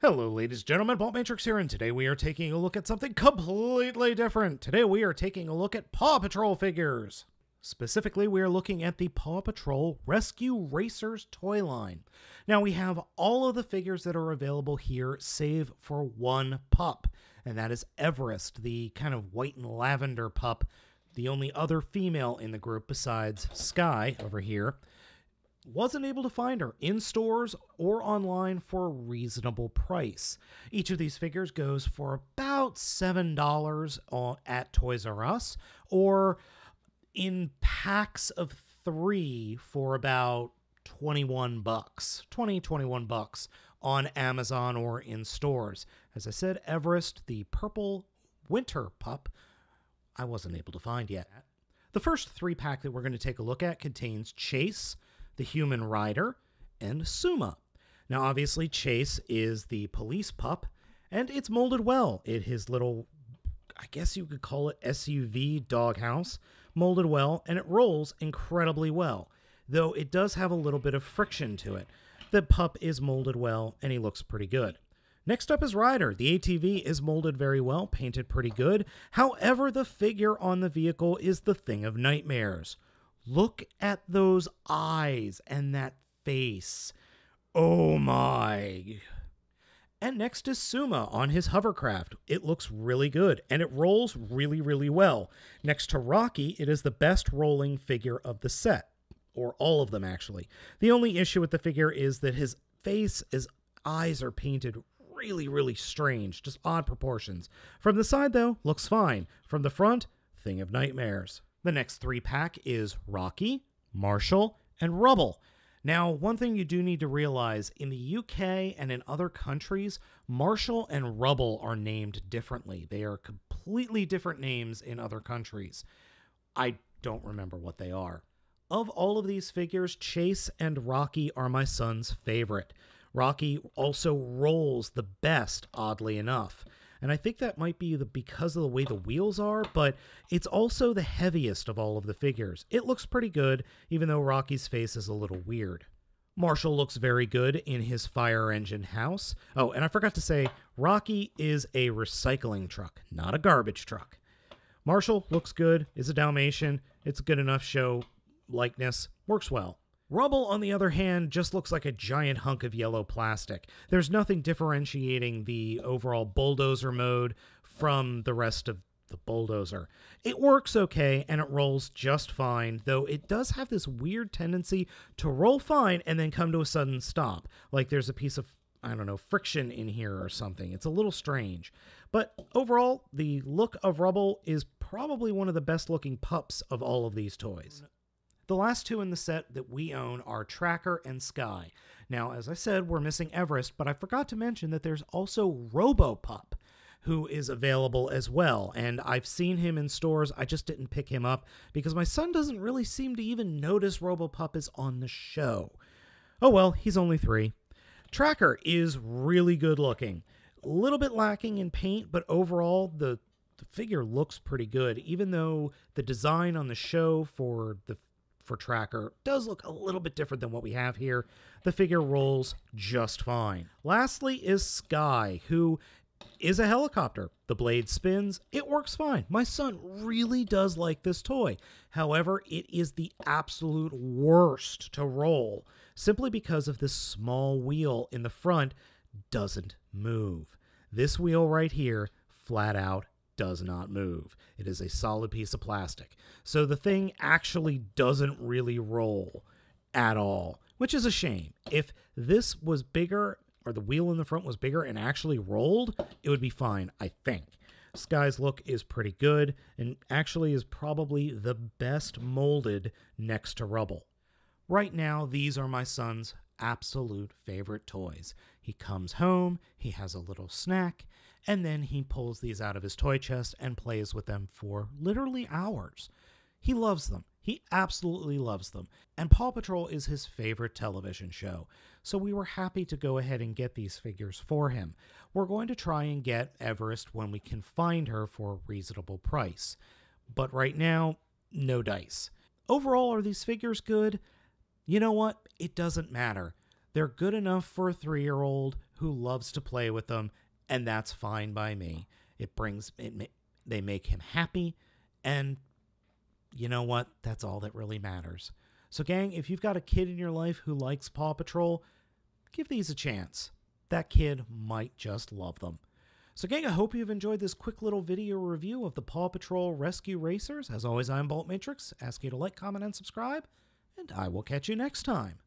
Hello ladies and gentlemen, Baltmatrix here, and today we are taking a look at something completely different. Today we are taking a look at Paw Patrol figures. Specifically, we are looking at the Paw Patrol Rescue Racers toy line. Now we have all of the figures that are available here save for one pup, and that is Everest, the kind of white and lavender pup, the only other female in the group besides Skye over here. Wasn't able to find her in stores or online for a reasonable price. Each of these figures goes for about $7 at Toys R Us, or in packs of 3 for about 21 bucks, 21 bucks on Amazon or in stores. As I said, Everest, the purple winter pup, I wasn't able to find yet. The first 3-pack that we're going to take a look at contains Chase, the human Ryder, and Suma. Now, obviously, Chase is the police pup, and it's molded well. His little, I guess you could call it SUV doghouse, molded well, and it rolls incredibly well, though it does have a little bit of friction to it. The pup is molded well, and he looks pretty good. Next up is Ryder. The ATV is molded very well, painted pretty good. However, the figure on the vehicle is the thing of nightmares. Look at those eyes and that face. Oh my. And next is Suma on his hovercraft. It looks really good, and it rolls really, really well. Next to Rocky, it is the best rolling figure of the set, or all of them actually. The only issue with the figure is that his face, his eyes are painted really, really strange, just odd proportions. From the side, though, looks fine. From the front, thing of nightmares. The next 3-pack is Rocky, Marshall, and Rubble. Now, one thing you do need to realize, in the UK and in other countries, Marshall and Rubble are named differently. They are completely different names in other countries. I don't remember what they are. Of all of these figures, Chase and Rocky are my son's favorite. Rocky also rolls the best, oddly enough. And I think that might be because of the way the wheels are, but it's also the heaviest of all of the figures. It looks pretty good, even though Rocky's face is a little weird. Marshall looks very good in his fire engine house. Oh, and I forgot to say, Rocky is a recycling truck, not a garbage truck. Marshall looks good, is a Dalmatian. It's a good enough show likeness, works well. Rubble, on the other hand, just looks like a giant hunk of yellow plastic. There's nothing differentiating the overall bulldozer mode from the rest of the bulldozer. It works okay, and it rolls just fine, though it does have this weird tendency to roll fine and then come to a sudden stop. Like there's a piece of, I don't know, friction in here or something. It's a little strange. But overall, the look of Rubble is probably one of the best looking pups of all of these toys. The last 2 in the set that we own are Tracker and Skye. Now, as I said, we're missing Everest, but I forgot to mention that there's also Robo Pup, who is available as well, and I've seen him in stores. I just didn't pick him up because my son doesn't really seem to even notice Robo Pup is on the show. Oh well, he's only 3. Tracker is really good looking. A little bit lacking in paint, but overall the figure looks pretty good, even though the design on the show for Tracker does look a little bit different than what we have here. The figure rolls just fine. Lastly is Skye, who is a helicopter. The blade spins. It works fine. My son really does like this toy. However, it is the absolute worst to roll, simply because of this small wheel in the front doesn't move. This wheel right here, flat out, does not move. It is a solid piece of plastic. So the thing actually doesn't really roll at all, which is a shame. If this was bigger, or the wheel in the front was bigger and actually rolled, it would be fine, I think. Skye's look is pretty good, and actually is probably the best molded next to Rubble. Right now, these are my son's absolute favorite toys. He comes home, he has a little snack, and then he pulls these out of his toy chest and plays with them for literally hours. He loves them. He absolutely loves them. And Paw Patrol is his favorite television show. So we were happy to go ahead and get these figures for him. We're going to try and get Everest when we can find her for a reasonable price. But right now, no dice. Overall, are these figures good? You know what? It doesn't matter. They're good enough for a 3-year-old, who loves to play with them, and that's fine by me. They make him happy, and you know what? That's all that really matters. So gang, if you've got a kid in your life who likes Paw Patrol, give these a chance. That kid might just love them. So gang, I hope you've enjoyed this quick little video review of the Paw Patrol Rescue Racers. As always, I'm Baltmatrix. Ask you to like, comment, and subscribe, and I will catch you next time.